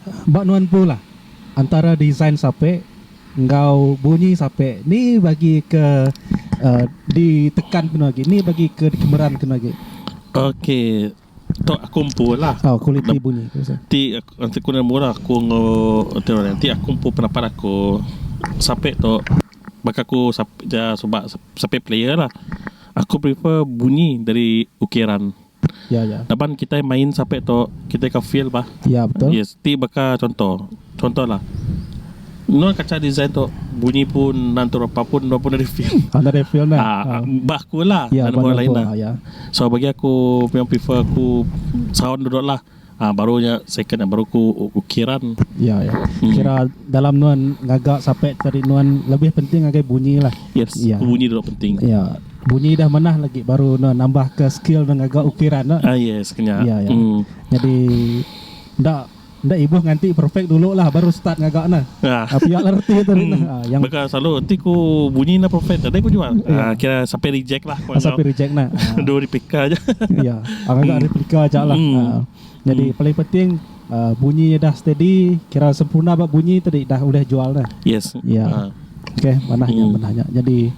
Mbak Nuan pula antara desain sampai engkau bunyi sampai ni bagi ke ditekan kena lagi, ni bagi ke dikemeran kena lagi. Okey, tok aku kumpul lah. Oh, kualiti bunyi. Nanti aku nak murah aku nanti aku kumpul pendapat aku sampai tok bakal aku sebab sampai player lah. Aku prefer bunyi dari ukiran. Ya, ya. Dapat kita main sampai tok kita akan feel bah. Ya, betul. Yes, ti bakal contoh lah. Non kaca design tu bunyi pun nanti apa pun dari feel. Dari feel lah. Bah aku lah. Ya, orang lain lah. Ya. So bagi aku memang prefer aku sound duduk lah. Barunya second baru aku ukiran. Ya. Kira dalam nuan ngagak sampai dari nuan lebih penting agak bunyi lah. Yes, ya. Bunyi duduk penting. Ya. Bunyi dah menah lagi baru nuan nambah ke skill dan ngagak ukiran lah. Yes, kena. Ya. Jadi ndak ibu nganti perfect dulu lah baru start ngagak nah. Pihak lerti tu yang bakal selalu nanti ku bunyi na perfect tadi ku jual. Kira sampai reject lah. Sampai reject nah. Dua replika aja. Ya, agak replika aja lah. Jadi paling penting bunyinya dah steady, kira sempurna bak bunyi tadi dah udah jual dah. Yes. Ya. Okey, manahnya. Jadi